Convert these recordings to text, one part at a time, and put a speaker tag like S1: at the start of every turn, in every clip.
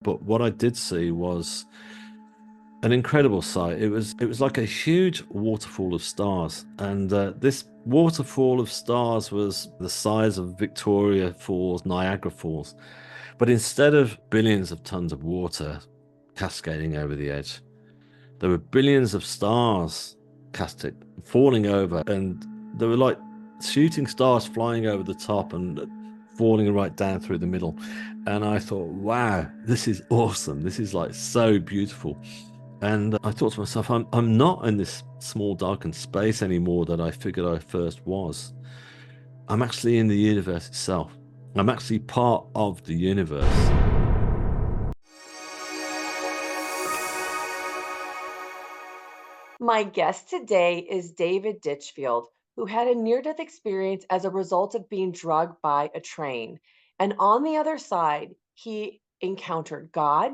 S1: But what I did see was an incredible sight. It was like a huge waterfall of stars, and this waterfall of stars was the size of Victoria Falls, Niagara Falls. But instead of billions of tons of water cascading over the edge, there were billions of stars casting, falling over, and there were like shooting stars flying over the top and falling right down through the middle. And I thought, wow, this is awesome. This is like so beautiful. And I thought to myself, I'm not in this small darkened space anymore that I figured I first was. I'm actually in the universe itself. I'm actually part of the universe.
S2: My guest today is David Ditchfield, who had a near death experience as a result of being drugged by a train. And on the other side, he encountered God,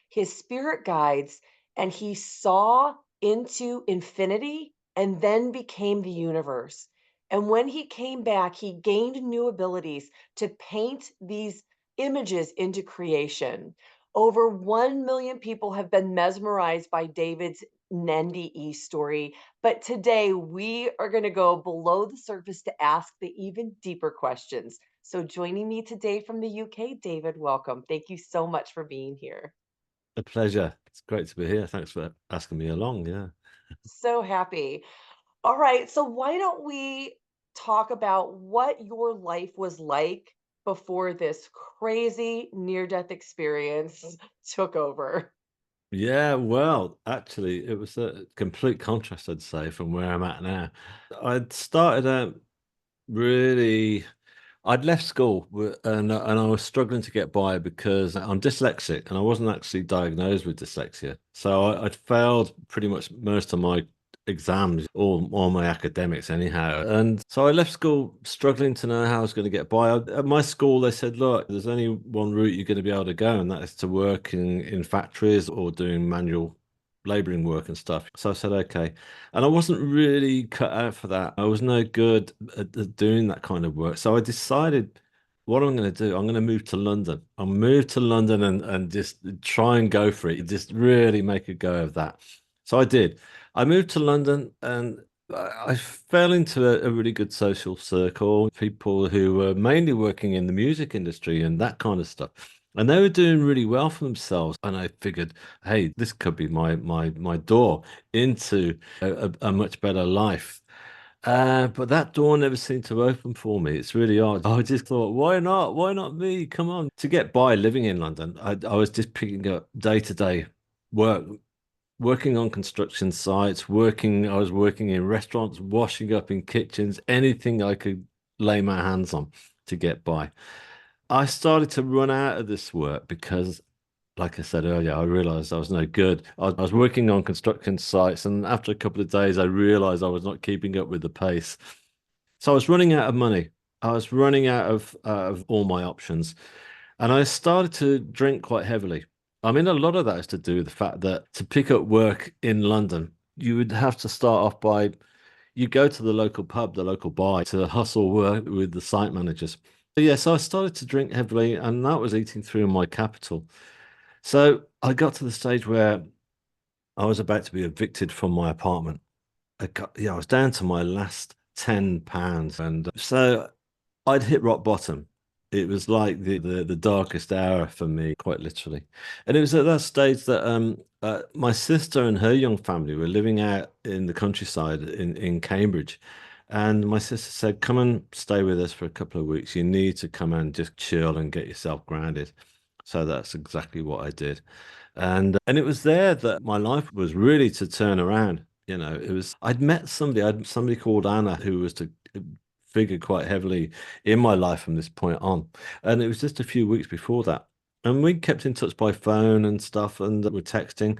S2: his spirit guides, and he saw into infinity and then became the universe. And when he came back, he gained new abilities to paint these images into creation. Over 1 million people have been mesmerized by David's NDE story. But today we are going to go below the surface to ask the even deeper questions. So, joining me today from the UK, David, welcome. Thank you so much for being here.
S1: A pleasure. It's great to be here. Thanks for asking me along. Yeah.
S2: So happy. All right. So, why don't we talk about what your life was like before this crazy near death experience took over?
S1: Yeah, well, actually, it was a complete contrast, I'd say, from where I'm at now. I'd started out really, I'd left school and I was struggling to get by because I'm dyslexic and I wasn't actually diagnosed with dyslexia. So I'd failed pretty much most of my exams, all my academics anyhow. And so I left school struggling to know how I was going to get by. At my school, they said, look, there's only one route you're going to be able to go, and that is to work in factories or doing manual laboring work and stuff. So I said, okay. And I wasn't really cut out for that. I was no good at doing that kind of work. So I decided what I'm going to do, I'm going to move to London. I'll move to London and just try and go for it. Just really make a go of that. So I did. I moved to London and I fell into a really good social circle, people who were mainly working in the music industry and that kind of stuff. And they were doing really well for themselves. And I figured, hey, this could be my door into a much better life. But that door never seemed to open for me. It's really odd. I just thought, why not? Why not me? Come on. To get by living in London, I was just picking up day-to-day work, working on construction sites, I was working in restaurants, washing up in kitchens, anything I could lay my hands on to get by. I started to run out of this work because, like I said earlier, I realized I was no good. I was working on construction sites, and after a couple of days, I realized I was not keeping up with the pace. So I was running out of money. I was running out of all my options, and I started to drink quite heavily. I mean, a lot of that is to do with the fact that to pick up work in London, you would have to start off by you go to the local pub, the local bar to hustle work with the site managers. But yeah, so I started to drink heavily, and that was eating through my capital. So I got to the stage where I was about to be evicted from my apartment. I was down to my last £10, and so I'd hit rock bottom. It was like the darkest hour for me, quite literally. And it was at that stage that my sister and her young family were living out in the countryside in Cambridge. And my sister said, come and stay with us for a couple of weeks. You need to come and just chill and get yourself grounded. So that's exactly what I did. And it was there that my life was really to turn around. It was I'd met somebody, I'd somebody called Anna who was to figure quite heavily in my life from this point on. And it was just a few weeks before that. And we kept in touch by phone and stuff and were texting.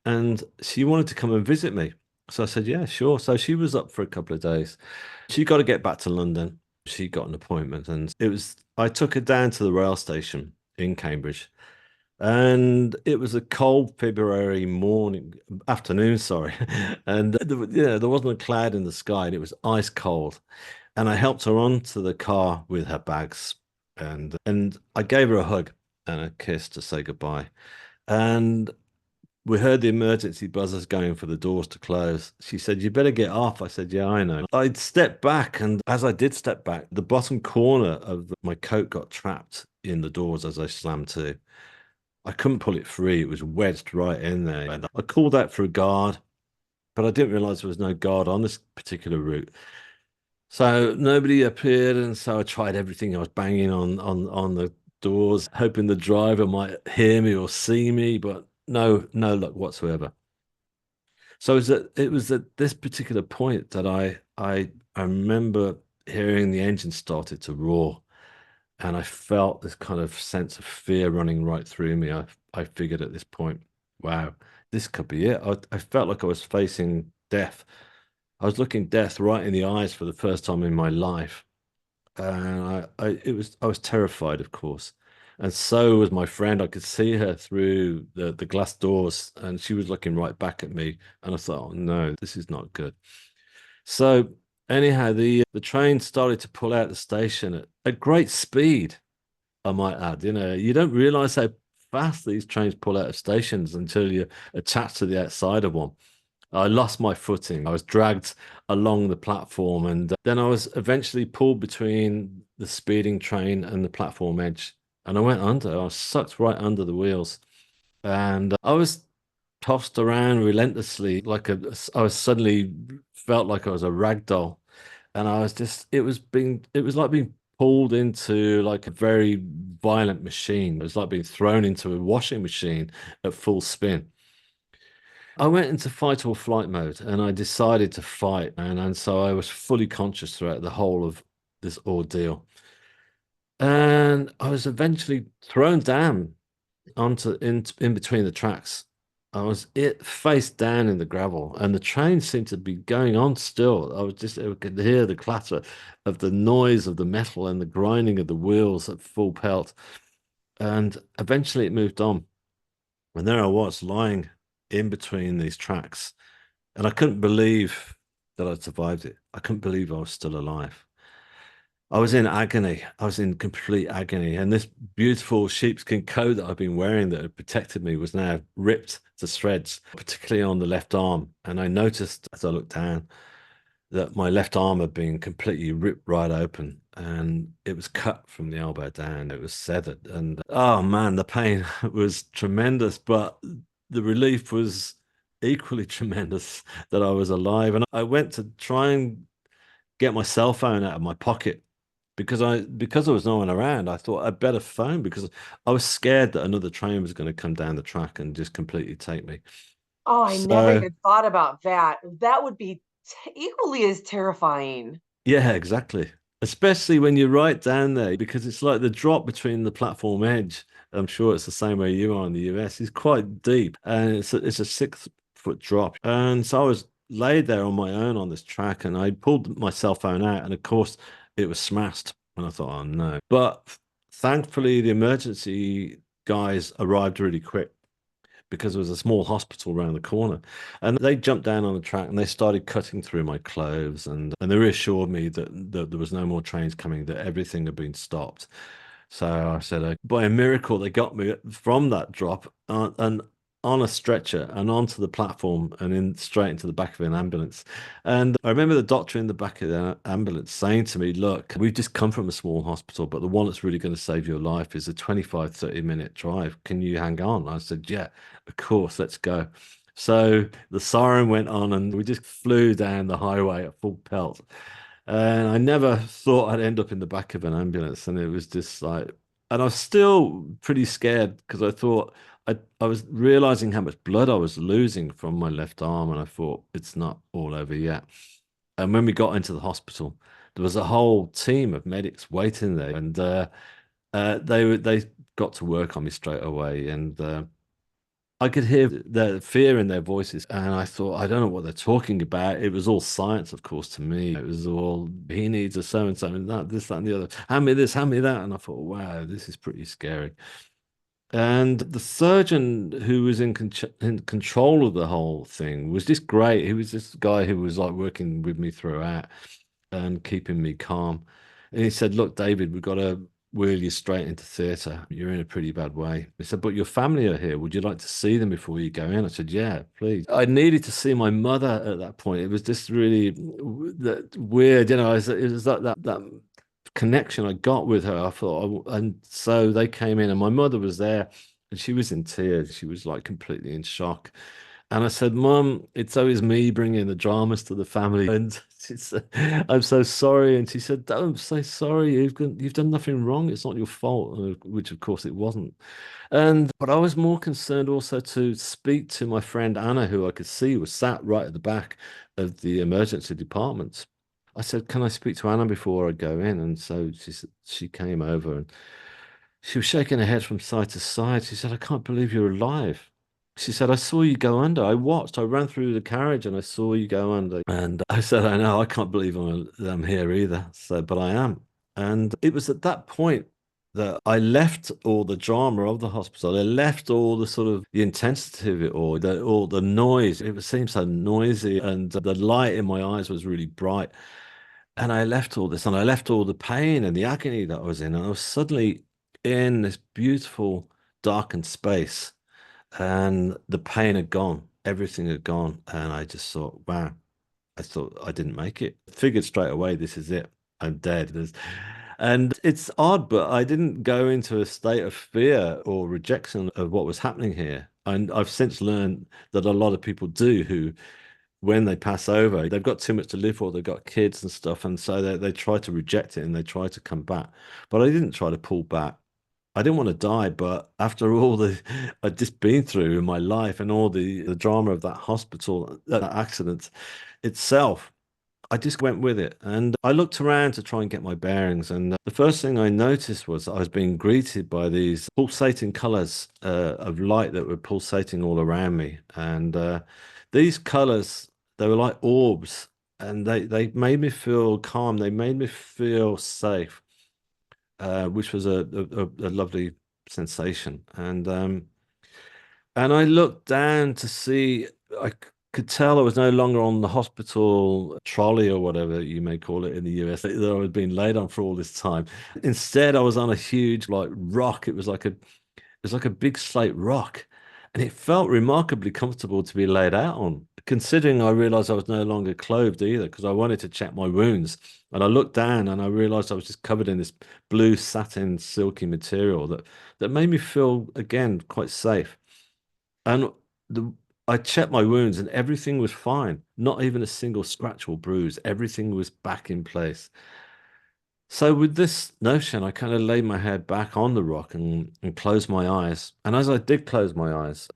S1: And she wanted to come and visit me. So I said, yeah, sure. So she was up for a couple of days. She got to get back to London. She got an appointment and I took her down to the rail station in Cambridge. And it was a cold February afternoon, sorry. And there wasn't a cloud in the sky and it was ice cold. And I helped her onto the car with her bags and I gave her a hug. and a kiss to say goodbye. And we heard the emergency buzzers going for the doors to close. She said, "You better get off." I said, "Yeah, I know." I'd stepped back, and as I did step back, the bottom corner of my coat got trapped in the doors as I slammed to. I couldn't pull it free. It was wedged right in there. And I called out for a guard, but I didn't realize there was no guard on this particular route. So nobody appeared, and so I tried everything. I was banging on the doors, hoping the driver might hear me or see me, but no luck whatsoever. So it was at this particular point that I remember hearing the engine started to roar, and I felt this kind of sense of fear running right through me. I figured at this point, wow, this could be it. I felt like I was facing death. I was looking death right in the eyes for the first time in my life. And I was terrified, of course. And so was my friend. I could see her through the glass doors, and she was looking right back at me. And I thought, oh no, this is not good. So anyhow, the train started to pull out the station at great speed, I might add. You don't realize how fast these trains pull out of stations until you're attached to the outside of one. I lost my footing. I was dragged along the platform, and then I was eventually pulled between the speeding train and the platform edge. And I went under. I was sucked right under the wheels. And I was tossed around relentlessly, I was suddenly felt like I was a rag doll. And I was just, it was like being pulled into like a very violent machine. It was like being thrown into a washing machine at full spin. I went into fight or flight mode and I decided to fight. And so I was fully conscious throughout the whole of this ordeal. And I was eventually thrown down in between the tracks. I was it face down in the gravel, and the train seemed to be going on still. I could hear the clatter of the noise of the metal and the grinding of the wheels at full pelt. And eventually it moved on. And there I was lying in between these tracks. And I couldn't believe that I'd survived it. I couldn't believe I was still alive. I was in agony. I was in complete agony. And this beautiful sheepskin coat that I've been wearing that had protected me was now ripped to shreds, particularly on the left arm. And I noticed as I looked down that my left arm had been completely ripped right open and it was cut from the elbow down. It was severed. And oh man, the pain was tremendous, but the relief was equally tremendous that I was alive. And I went to try and get my cell phone out of my pocket because there was no one around. I thought I'd better phone because I was scared that another train was going to come down the track and just completely take me.
S2: Oh, I never
S1: So
S2: even thought about that. That would be equally as terrifying.
S1: yeah, exactly. Especially when you're right down there, because it's like the drop between the platform edge. I'm sure it's the same way you are in the US. Is quite deep, and it's a 6 foot drop. And so I was laid there on my own on this track, and I pulled my cell phone out, and of course it was smashed. And I thought, oh no. But thankfully, the emergency guys arrived really quick because there was a small hospital around the corner. And they jumped down on the track and they started cutting through my clothes and they reassured me that there was no more trains coming, that everything had been stopped. So I said, by a miracle, they got me from that drop and on a stretcher and onto the platform and in straight into the back of an ambulance. And I remember the doctor in the back of the ambulance saying to me, "Look, we've just come from a small hospital, but the one that's really going to save your life is a 25, 30-minute drive. Can you hang on?" I said, "Yeah, of course, let's go." So the siren went on and we just flew down the highway at full pelt. And I never thought I'd end up in the back of an ambulance. And it was just like, and I was still pretty scared because I thought I was realizing how much blood I was losing from my left arm. And I thought, it's not all over yet. And when we got into the hospital, there was a whole team of medics waiting there. And they got to work on me straight away. And I could hear the fear in their voices, and I thought, I don't know what they're talking about. It was all science, of course, to me. It was all, he needs a so and so, and that, this, that, and the other. Hand me this, hand me that. And I thought, wow, this is pretty scary. And the surgeon who was in control of the whole thing was just great. He was this guy who was like working with me throughout and keeping me calm. And he said, "Look, David, wheel you straight into theatre. You're in a pretty bad way. He said, but your family are here. Would you like to see them before you go in? I said, yeah, please. I needed to see my mother at that point. It was just really that weird, you know. It was that connection I got with her. I thought, and so they came in, and my mother was there, and she was in tears. She was like completely in shock. And I said, Mum, it's always me bringing the dramas to the family. And she said, I'm so sorry. And she said, don't say sorry. You've done nothing wrong. It's not your fault, which of course it wasn't. But I was more concerned also to speak to my friend Anna, who I could see was sat right at the back of the emergency department. I said, can I speak to Anna before I go in? And so she came over and she was shaking her head from side to side. She said, I can't believe you're alive. She said, I saw you go under. I watched. I ran through the carriage and I saw you go under. And I said, I know, I can't believe I'm here either. So, but I am. And it was at that point that I left all the drama of the hospital. I left all the sort of the intensity of it all the noise. It seemed so noisy, and the light in my eyes was really bright. And I left all this, and I left all the pain and the agony that I was in, and I was suddenly in this beautiful darkened space, and the pain had gone, everything had gone, and I just thought, wow, I thought I didn't make it. Figured straight away, this is it. I'm dead. And it's odd, but I didn't go into a state of fear or rejection of what was happening here. And I've since learned that a lot of people do who, when they pass over, they've got too much to live for, they've got kids and stuff. And so they try to reject it and they try to come back. But I didn't try to pull back. I didn't want to die, but after all the I'd just been through in my life and all the drama of that hospital, that accident itself, I just went with it. And I looked around to try and get my bearings. And the first thing I noticed was I was being greeted by these pulsating colors of light that were pulsating all around me. And these colors, they were like orbs, and they made me feel calm. They made me feel safe, which was a lovely sensation. And I looked down to see, I could tell I was no longer on the hospital trolley or whatever you may call it in the US that I had been laid on for all this time. Instead, I was on a huge like rock. It was like a big slate rock. And it felt remarkably comfortable to be laid out on, considering I realized I was no longer clothed either, because I wanted to check my wounds. And I looked down and I realized I was just covered in this blue satin silky material that made me feel again quite safe. And the I checked my wounds and everything was fine. Not even a single scratch or bruise. Everything was back in place. So with this notion, I kind of laid my head back on the rock and closed my eyes. And as I did close my eyes,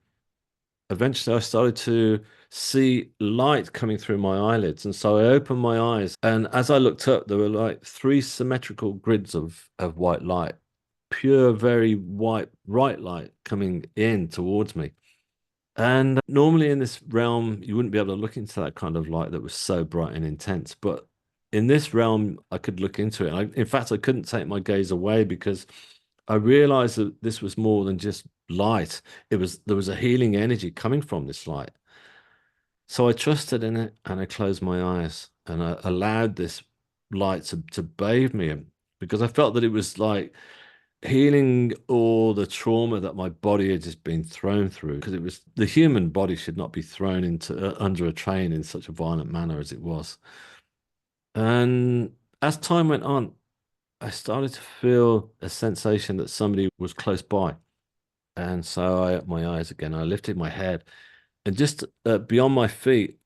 S1: eventually I started to see light coming through my eyelids. And so I opened my eyes. And as I looked up, there were like three symmetrical grids of white light, pure, very white, bright light coming in towards me. And normally in this realm, you wouldn't be able to look into that kind of light that was so bright and intense. But in this realm, I could look into it. In fact, I couldn't take my gaze away because I realized that this was more than just light. There was a healing energy coming from this light. So I trusted in it and I closed my eyes and I allowed this light to bathe me in, because I felt that it was like healing all the trauma that my body had just been thrown through, because it was the human body should not be thrown into under a train in such a violent manner as it was. And as time went on, I started to feel a sensation that somebody was close by. And so I opened my eyes again. I lifted my head, and just beyond my feet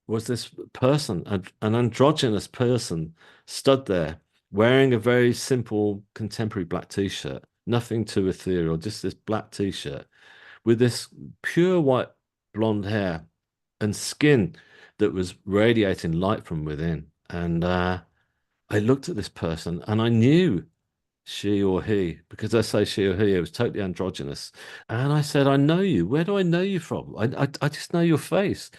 S1: was this person, an androgynous person, stood there wearing a very simple contemporary black t-shirt, nothing too ethereal, just this black t-shirt with this pure white blonde hair and skin that was radiating light from within. And I looked at this person and I knew she or he, because I say she or he, it was totally androgynous. And I said, I know you. Where do I know you from? I just know your face.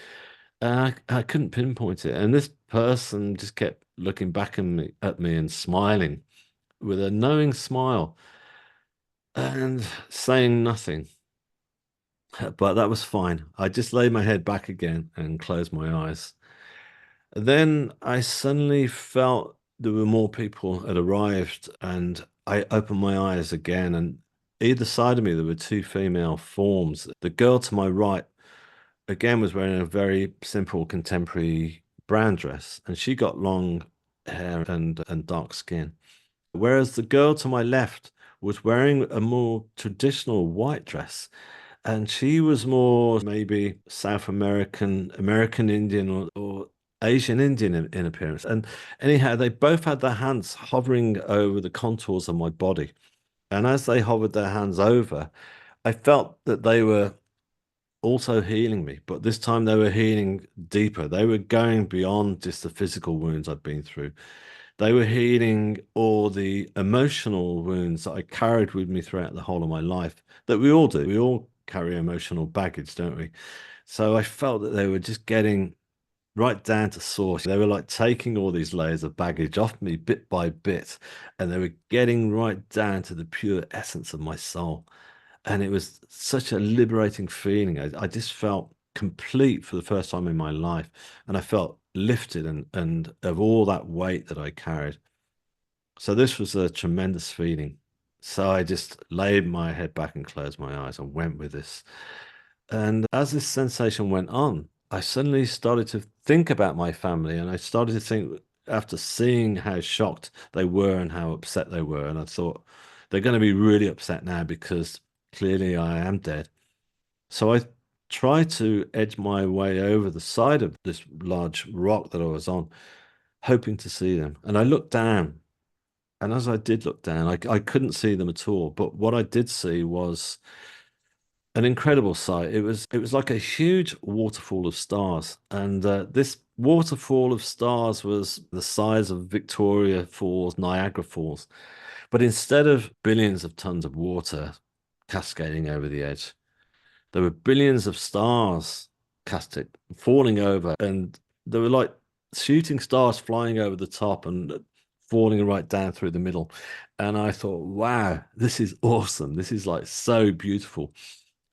S1: I couldn't pinpoint it. And this person just kept looking back at me and smiling with a knowing smile and saying nothing. But that was fine. I just laid my head back again and closed my eyes. Then I suddenly felt there were more people had arrived, and I opened my eyes again, and either side of me there were two female forms. The girl to my right again was wearing a very simple contemporary brown dress, and she got long hair and dark skin. Whereas the girl to my left was wearing a more traditional white dress, and she was more maybe South American, American Indian, or Asian Indian in appearance. And anyhow, they both had their hands hovering over the contours of my body. And as they hovered their hands over, I felt that they were also healing me, but this time they were healing deeper. They were going beyond just the physical wounds I'd been through. They were healing all the emotional wounds that I carried with me throughout the whole of my life, that we all do. We all carry emotional baggage, don't we? So I felt that they were just getting right down to source. They were like taking all these layers of baggage off me bit by bit, and they were getting right down to the pure essence of my soul. And it was such a liberating feeling. I just felt complete for the first time in my life. And I felt lifted and of all that weight that I carried. So this was a tremendous feeling. So I just laid my head back and closed my eyes and went with this. And as this sensation went on, I suddenly started to think about my family, and I started to think after seeing how shocked they were and how upset they were. And I thought, they're going to be really upset now because clearly I am dead. So I tried to edge my way over the side of this large rock that I was on, hoping to see them. And I looked down, and as I did look down, I couldn't see them at all. But what I did see was an incredible sight. It was like a huge waterfall of stars, and this waterfall of stars was the size of Victoria Falls, Niagara Falls. But instead of billions of tons of water cascading over the edge, there were billions of stars casting, falling over, and there were like shooting stars flying over the top and falling right down through the middle. And I thought, wow, this is awesome. This is like so beautiful.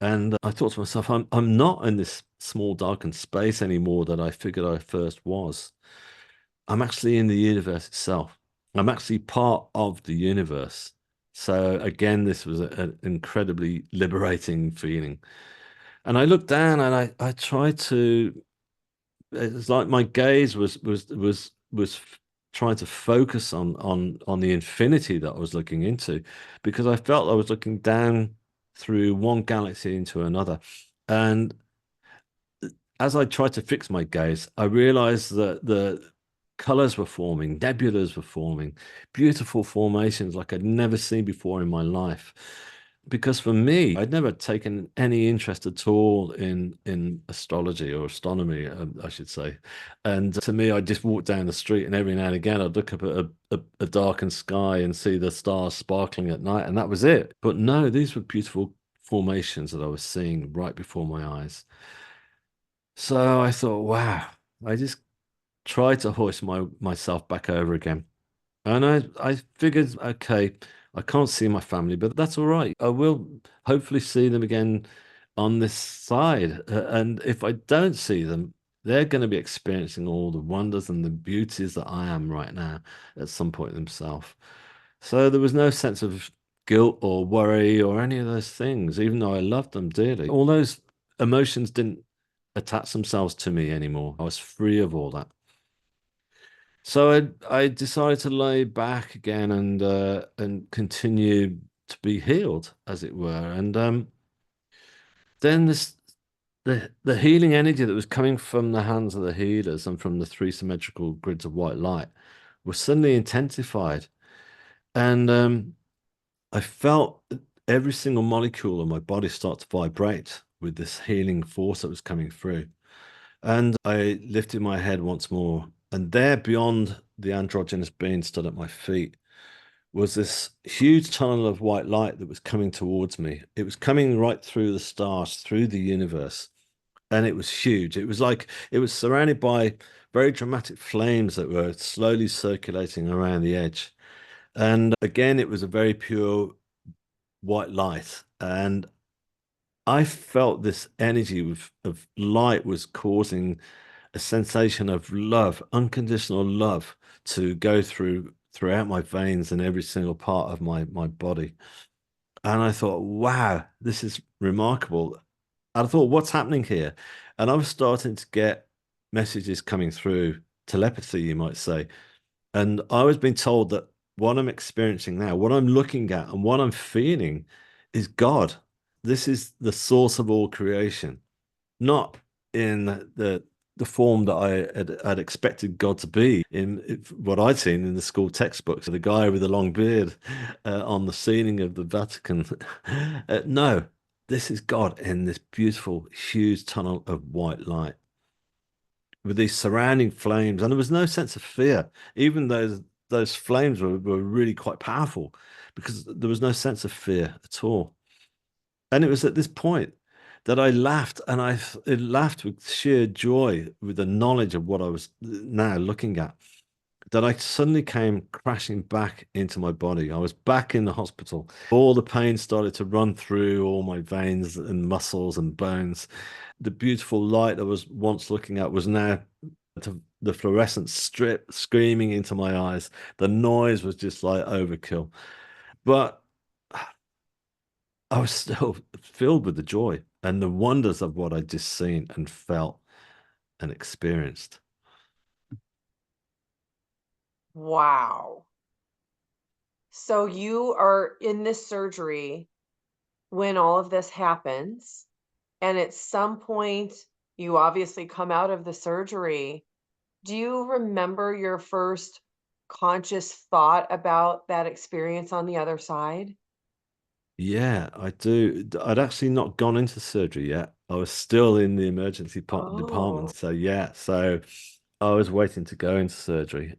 S1: And I thought to myself, I'm not in this small darkened space anymore that I figured I first was. I'm actually in the universe itself. I'm actually part of the universe. So again, this was an incredibly liberating feeling. And I looked down and I tried to, it's like my gaze was trying to focus on the infinity that I was looking into, because I felt I was looking down through one galaxy into another. And as I tried to fix my gaze, I realized that the colors were forming, nebulas were forming, beautiful formations like I'd never seen before in my life. Because for me, I'd never taken any interest at all in astrology or astronomy, I should say. And to me, I just walked down the street, and every now and again, I'd look up at a darkened sky and see the stars sparkling at night, and that was it. But no, these were beautiful formations that I was seeing right before my eyes. So I thought, wow, I just tried to hoist myself back over again. And I figured, okay, I can't see my family, but that's all right. I will hopefully see them again on this side. And if I don't see them, they're going to be experiencing all the wonders and the beauties that I am right now at some point themselves. So there was no sense of guilt or worry or any of those things, even though I loved them dearly. All those emotions didn't attach themselves to me anymore. I was free of all that. So I decided to lay back again and continue to be healed, as it were. And then the healing energy that was coming from the hands of the healers and from the three symmetrical grids of white light was suddenly intensified. And I felt every single molecule of my body start to vibrate with this healing force that was coming through. And I lifted my head once more, and there beyond the androgynous being stood at my feet was this huge tunnel of white light that was coming towards me. It was coming right through the stars, through the universe, and it was huge. It was like it was surrounded by very dramatic flames that were slowly circulating around the edge. And again, it was a very pure white light. And I felt this energy of light was causing a sensation of love, unconditional love to go throughout my veins and every single part of my body. And I thought, wow, this is remarkable. And I thought, what's happening here? And I was starting to get messages coming through, telepathy, you might say. And I was being told that what I'm experiencing now, what I'm looking at, and what I'm feeling is God. This is the source of all creation, not in the form that had expected God to be in what I'd seen in the school textbooks, the guy with the long beard on the ceiling of the Vatican. No, this is God in this beautiful, huge tunnel of white light with these surrounding flames, and there was no sense of fear, even though those flames were really quite powerful, because there was no sense of fear at all. And it was at this point that I laughed, and I laughed with sheer joy, with the knowledge of what I was now looking at, that I suddenly came crashing back into my body. I was back in the hospital. All the pain started to run through all my veins and muscles and bones. The beautiful light I was once looking at was now the fluorescent strip screaming into my eyes. The noise was just like overkill. But I was still filled with the joy and the wonders of what I'd just seen and felt and experienced.
S2: Wow. So you are in this surgery when all of this happens, and at some point, you obviously come out of the surgery. Do you remember your first conscious thought about that experience on the other side?
S1: Yeah, I do. I'd actually not gone into surgery yet. I was still in the emergency department.
S2: Oh.
S1: So yeah, so I was waiting to go into surgery.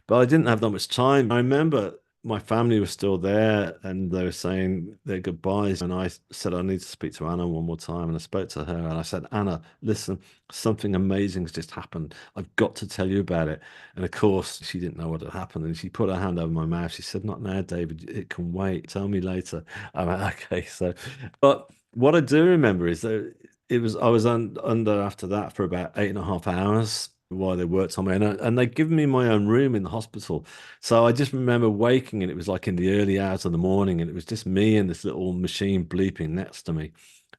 S1: But I didn't have that much time. I remember my family was still there and they were saying their goodbyes. And I said, I need to speak to Anna one more time. And I spoke to her and I said, Anna, listen, something amazing has just happened. I've got to tell you about it. And of course, she didn't know what had happened. And she put her hand over my mouth. She said, not now, David. It can wait. Tell me later. I'm like, okay. So, but what I do remember is that I was under after that for about 8.5 hours while they worked on me, and they'd given me my own room in the hospital. So I just remember waking, and it was like in the early hours of the morning, and it was just me and this little machine bleeping next to me.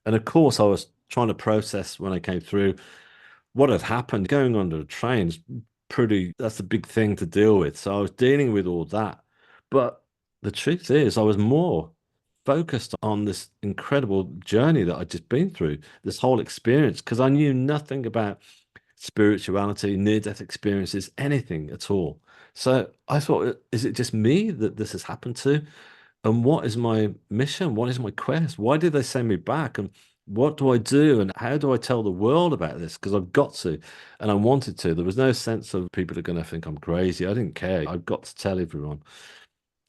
S1: And of course, I was trying to process when I came through what had happened. Going under a train is that's a big thing to deal with. So I was dealing with all that. But the truth is, I was more focused on this incredible journey that I'd just been through, this whole experience, because I knew nothing about spirituality, near-death experiences, anything at all. So I thought, is it just me that this has happened to? And what is my mission? What is my quest? Why did they send me back? And what do I do? And how do I tell the world about this? Because I've got to, and I wanted to. There was no sense of people are going to think I'm crazy. I didn't care. I've got to tell everyone.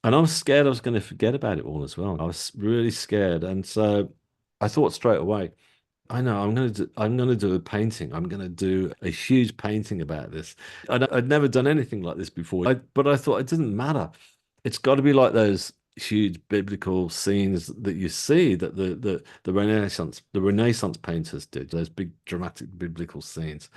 S1: And I was scared I was going to forget about it all as well. I was really scared. And so I thought straight away, I know I'm gonna do a painting. I'm gonna do a huge painting about this. I'd never done anything like this before. But I thought it doesn't matter. It's got to be like those huge biblical scenes that you see that the Renaissance painters did, those big dramatic biblical scenes.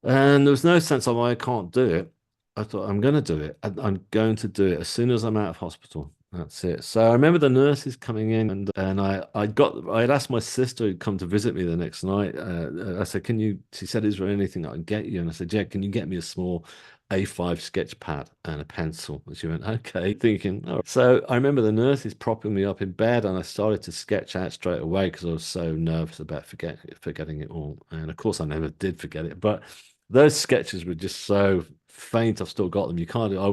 S1: And there was no sense of I can't do it. I thought I'm going to do it. I'm going to do it as soon as I'm out of hospital. That's it. So I remember the nurses coming in, and I had asked my sister to come to visit me the next night. I said, "Can you?" She said, "Is there anything I can get you?" And I said, "Yeah, can you get me a small A5 sketch pad and a pencil?" And she went, "Okay," thinking. All right. So I remember the nurses propping me up in bed, and I started to sketch out straight away because I was so nervous about forgetting it all. And of course, I never did forget it, but those sketches were just so faint. I've still got them.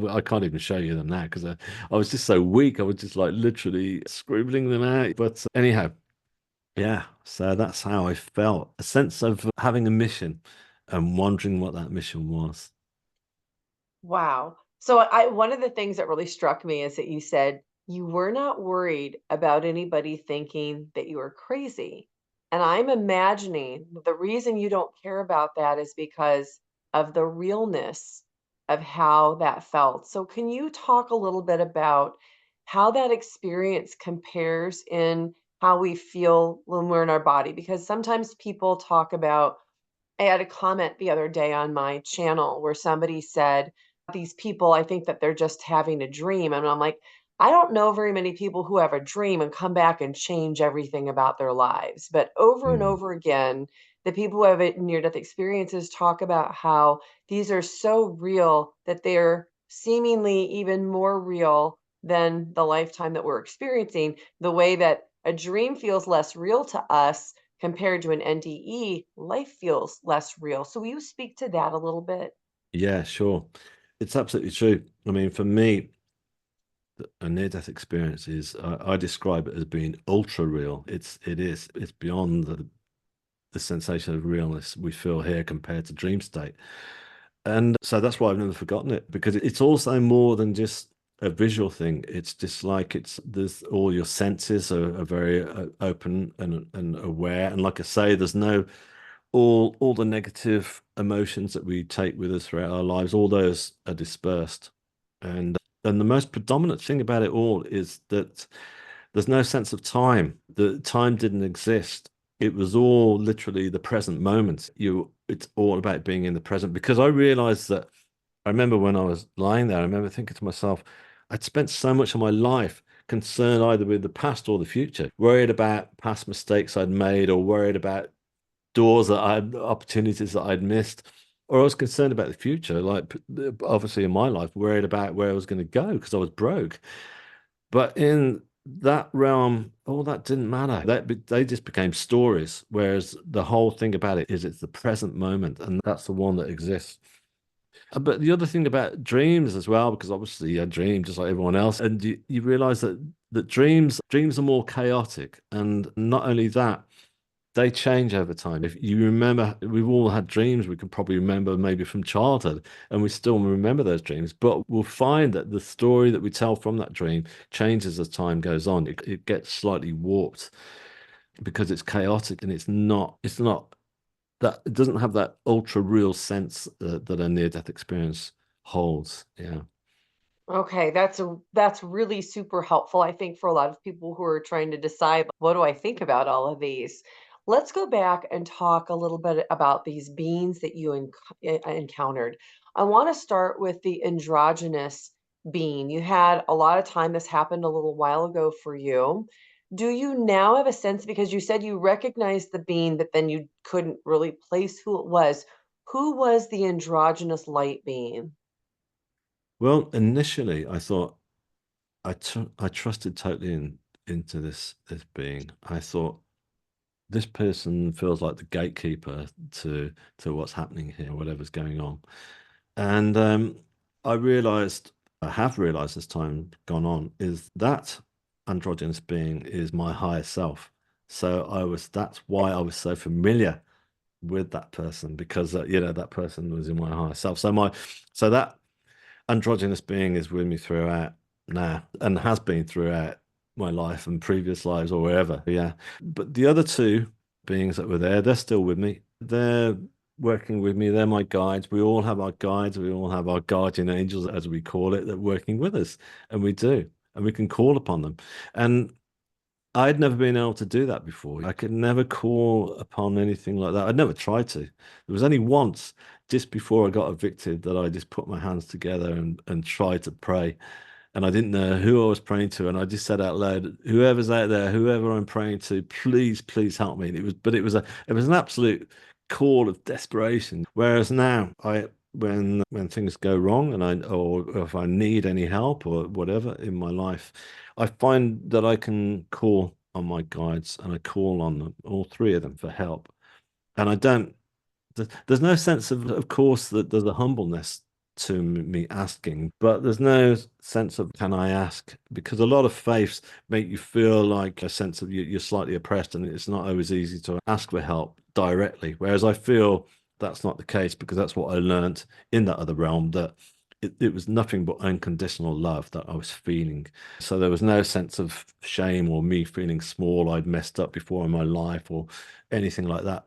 S1: I can't even show you them now because I was just so weak. I was just like literally scribbling them out. But anyhow, yeah. So that's how I felt. A sense of having a mission and wondering what that mission was.
S2: Wow. So I one of the things that really struck me is that you said you were not worried about anybody thinking that you were crazy. And I'm imagining the reason you don't care about that is because of the realness of how that felt. So can you talk a little bit about how that experience compares in how we feel when we're in our body? Because sometimes people talk about I had a comment the other day on my channel where somebody said, these people, I think that they're just having a dream. And I'm like, I don't know very many people who have a dream and come back and change everything about their lives. But over and
S1: Mm.
S2: over again, the people who have near death experiences talk about how these are so real that they're seemingly even more real than the lifetime that we're experiencing. The way that a dream feels less real to us compared to an NDE, life feels less real. So, will you speak to that a little bit?
S1: Yeah, sure. It's absolutely true. I mean, for me, a near-death experience is I describe it as being ultra real. It's beyond the sensation of realness we feel here compared to dream state. And so that's why I've never forgotten it, because it's also more than just a visual thing. It's just like there's all your senses are very open and aware. And like I say, there's no all the negative emotions that we take with us throughout our lives, all those are dispersed. And the most predominant thing about it all is that there's no sense of time. The time didn't exist. It was all literally the present moment. It's all about being in the present. Because I realized that I remember when I was lying there, I remember thinking to myself, I'd spent so much of my life concerned either with the past or the future, worried about past mistakes I'd made or worried about doors that opportunities that I'd missed, or I was concerned about the future, like obviously in my life, worried about where I was going to go because I was broke. But in that realm, all that didn't matter. They just became stories. Whereas the whole thing about it is it's the present moment, and that's the one that exists. But the other thing about dreams as well, because obviously I dream just like everyone else, and you realize that dreams are more chaotic, and not only that, they change over time. If you remember, we've all had dreams we can probably remember maybe from childhood, and we still remember those dreams, but we'll find that the story that we tell from that dream changes as time goes on. It gets slightly warped because it's chaotic and it's not that it doesn't have that ultra real sense that a near-death experience holds. Yeah.
S2: Okay, that's really super helpful, I think, for a lot of people who are trying to decide, what do I think about all of these? Let's go back and talk a little bit about these beings that you encountered. I want to start with the androgynous being. You had a lot of time, this happened a little while ago for you. Do you now have a sense, because you said you recognized the being, but then you couldn't really place who it was? Who was the androgynous light being?
S1: Well, initially I thought I trusted totally into this being. I thought this person feels like the gatekeeper to what's happening here, whatever's going on. And I have realized as time gone on, is that androgynous being is my higher self. That's why I was so familiar with that person because that person was in my higher self. So that androgynous being is with me throughout now and has been throughout my life and previous lives or wherever. Yeah. But the other two beings that were there, they're still with me. They're working with me. They're my guides. We all have our guides. We all have our guardian angels, as we call it, that are working with us. And we do. And we can call upon them. And I'd never been able to do that before. I could never call upon anything like that. I'd never tried to. There was only once, just before I got evicted, that I just put my hands together and tried to pray. And I didn't know who I was praying to. And I just said out loud, whoever's out there, whoever I'm praying to, please, please help me. And it was an absolute call of desperation. Whereas now when things go wrong or if I need any help or whatever in my life, I find that I can call on my guides and I call on them, all three of them, for help. And I don't there's no sense of course, that there's a humbleness to me asking, but there's no sense of can I ask? Because a lot of faiths make you feel like a sense of you're slightly oppressed, and it's not always easy to ask for help directly. Whereas I feel that's not the case because that's what I learned in that other realm that. It was nothing but unconditional love that I was feeling. So there was no sense of shame or me feeling small, I'd messed up before in my life or anything like that.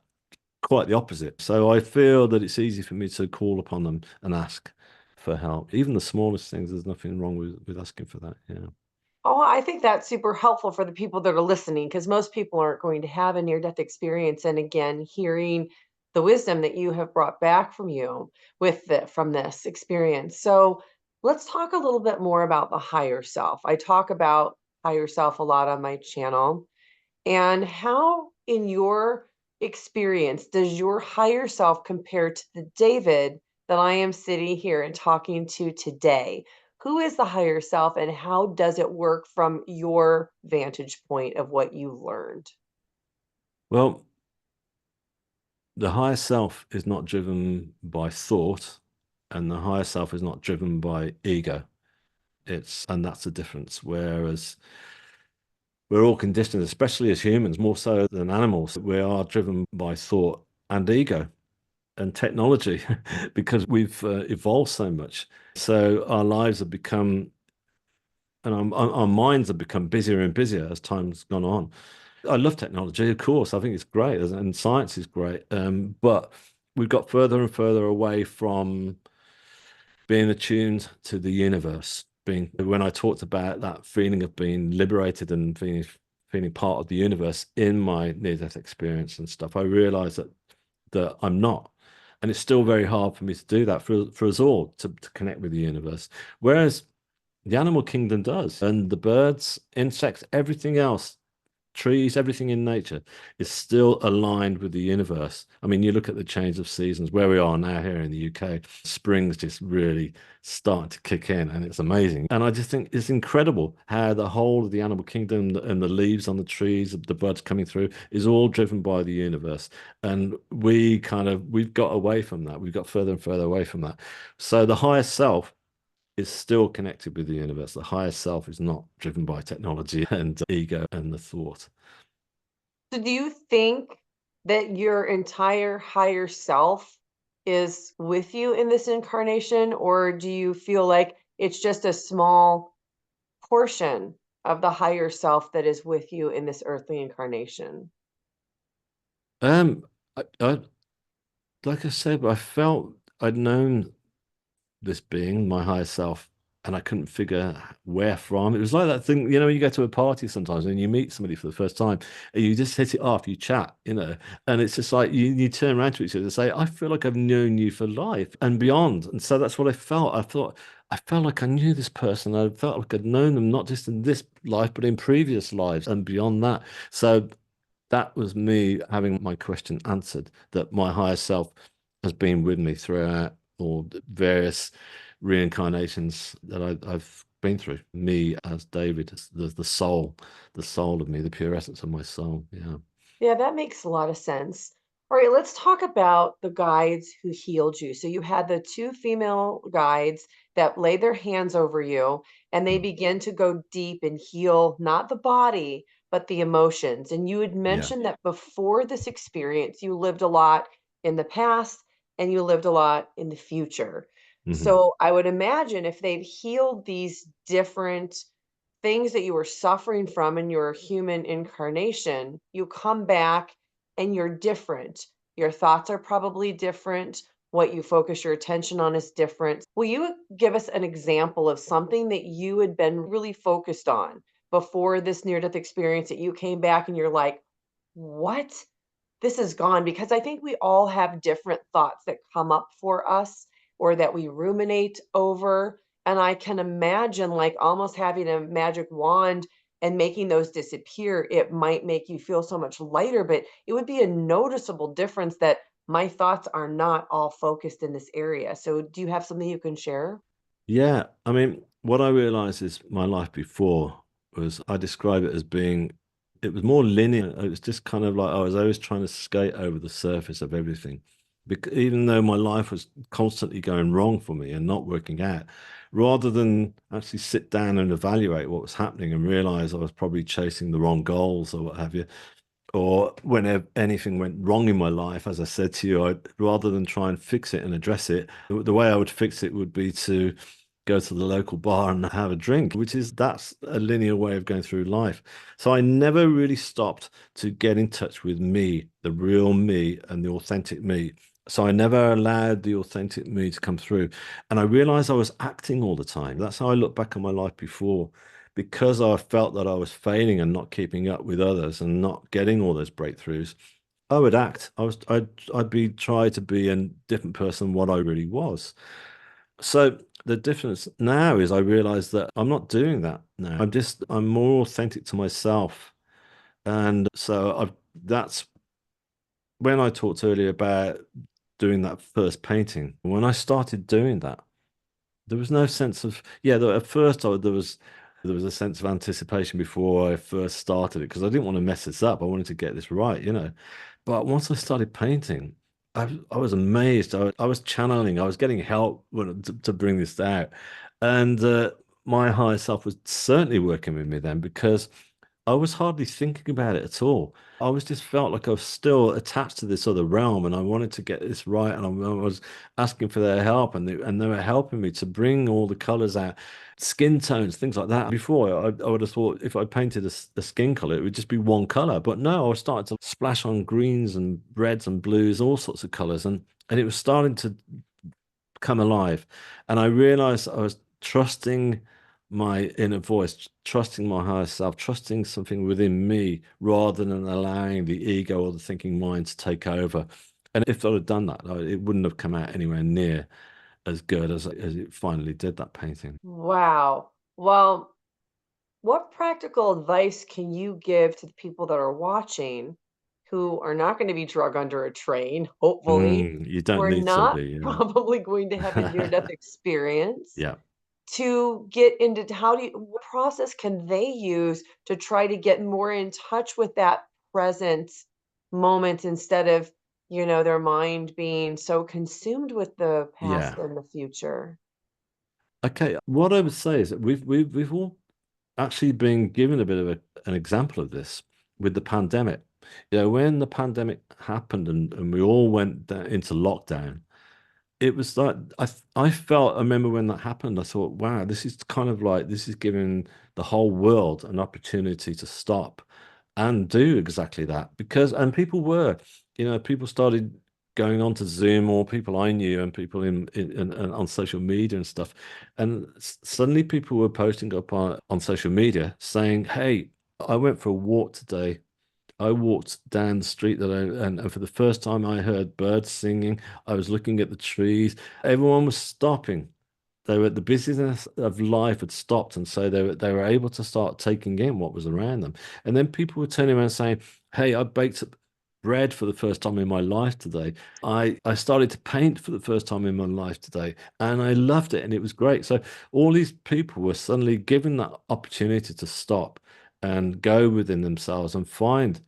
S1: Quite the opposite. So I feel that it's easy for me to call upon them and ask for help. Even the smallest things, there's nothing wrong with asking for that. Yeah.
S2: Oh, I think that's super helpful for the people that are listening, because most people aren't going to have a near death experience. And again, hearing the wisdom that you have brought back from you from this experience. So let's talk a little bit more about the higher self. I talk about higher self a lot on my channel. And how, in your experience, does your higher self compare to the David that I am sitting here and talking to today? Who is the higher self, and how does it work from your vantage point of what you learned?
S1: Well, the higher self is not driven by thought, and the higher self is not driven by ego. And that's the difference. Whereas we're all conditioned, especially as humans, more so than animals, we are driven by thought and ego and technology because we've evolved so much. So our lives have become, and our minds have become busier and busier as time's gone on. I love technology, of course. I think it's great, and science is great. But we've got further and further away from being attuned to the universe. Being when I talked about that feeling of being liberated and feeling part of the universe in my near-death experience and stuff, I realized that I'm not. And it's still very hard for me to do that for us all to connect with the universe. Whereas the animal kingdom does, and the birds, insects, everything else, trees, everything in nature is still aligned with the universe. I mean, you look at the change of seasons where we are now here in the UK, spring's just really starting to kick in, and it's amazing. And I just think it's incredible how the whole of the animal kingdom and the leaves on the trees, the buds coming through, is all driven by the universe. And we've got away from that. We've got further and further away from that. So the higher self is still connected with the universe. The higher self is not driven by technology and ego and the thought.
S2: So do you think that your entire higher self is with you in this incarnation, or do you feel like it's just a small portion of the higher self that is with you in this earthly incarnation?
S1: I like I said, I felt I'd known this being, my higher self, and I couldn't figure where from. It was like that thing, when you go to a party sometimes and you meet somebody for the first time and you just hit it off, you chat, and it's just like you turn around to each other and say, I feel like I've known you for life and beyond. And so that's what I felt. I felt like I knew this person. I felt like I'd known them not just in this life, but in previous lives and beyond that. So that was me having my question answered, that my higher self has been with me throughout all the various reincarnations that I've been through. Me as David, as the soul of me, the pure essence of my soul. Yeah.
S2: Yeah, that makes a lot of sense. All right, let's talk about the guides who healed you. So you had the two female guides that laid their hands over you, and they
S1: Mm.
S2: begin to go deep and heal not the body, but the emotions. And you had
S1: Yeah.
S2: mentioned that before this experience, you lived a lot in the past and you lived a lot in the future.
S1: Hmm.
S2: So I would imagine if they'd healed these different things that you were suffering from in your human incarnation, you come back and you're different. Your thoughts are probably different. What you focus your attention on is different. Will you give us an example of something that you had been really focused on before this near death experience that you came back and you're like, what? This is gone, because I think we all have different thoughts that come up for us or that we ruminate over. And I can imagine like almost having a magic wand and making those disappear. It might make you feel so much lighter, but it would be a noticeable difference that my thoughts are not all focused in this area. So, do you have something you can share?
S1: Yeah. I mean, what I realized is my life before was I describe it as being, it was more linear. It was just kind of like I was always trying to skate over the surface of everything. Even though my life was constantly going wrong for me and not working out, rather than actually sit down and evaluate what was happening and realize I was probably chasing the wrong goals or what have you, or whenever anything went wrong in my life, as I said to you, rather than try and fix it and address it, the way I would fix it would be to go to the local bar and have a drink, that's a linear way of going through life. So I never really stopped to get in touch with me, the real me and the authentic me. So I never allowed the authentic me to come through. And I realized I was acting all the time. That's how I look back on my life before, because I felt that I was failing and not keeping up with others and not getting all those breakthroughs. I would act. I'd be try to be a different person than what I really was. So the difference now is I realize that I'm not doing that now. I'm more authentic to myself. And so I've that's when I talked earlier about doing that first painting. When I started doing that, there was no sense of at first there was a sense of anticipation before I first started it because I didn't want to mess this up. I wanted to get this right, you know. But once I started painting, I was amazed. I was channeling. I was getting help to bring this out, and my higher self was certainly working with me then because I was hardly thinking about it at all. I was just felt like I was still attached to this other realm, and I wanted to get this right. And I was asking for their help, and they were helping me to bring all the colors out, skin tones, things like that. Before, I would have thought if I painted a skin color, it would just be one color. But no, I was starting to splash on greens and reds and blues, all sorts of colors, and it was starting to come alive. And I realized I was trusting my inner voice, trusting my higher self, trusting something within me rather than allowing the ego or the thinking mind to take over. And if I'd have done that, it wouldn't have come out anywhere near as good as it finally did, that painting.
S2: Wow. Well, what practical advice can you give to the people that are watching who are not going to be drug under a train, hopefully,
S1: You
S2: who
S1: don't
S2: are
S1: need to
S2: not
S1: be.
S2: probably going to have a near-death experience
S1: Yeah.
S2: to get into how do you, what process can they use to try to get more in touch with that present moment instead of, their mind being so consumed with the past
S1: Yeah.
S2: and the future?
S1: Okay. What I would say is that we've all actually been given a bit of an example of this with the pandemic. You know, when the pandemic happened and we all went into lockdown, it was like I felt, I remember when that happened, I thought, wow, this is kind of like this is giving the whole world an opportunity to stop and do exactly that. Because and people were, people started going on to Zoom, or people I knew and people in on social media and stuff. And suddenly people were posting up on social media saying, hey, I went for a walk today. I walked down the street and for the first time I heard birds singing. I was looking at the trees. Everyone was stopping. The busyness of life had stopped, and so they were able to start taking in what was around them. And then people were turning around saying, "Hey, I baked bread for the first time in my life today. I started to paint for the first time in my life today, and I loved it, and it was great." So all these people were suddenly given that opportunity to stop and go within themselves and find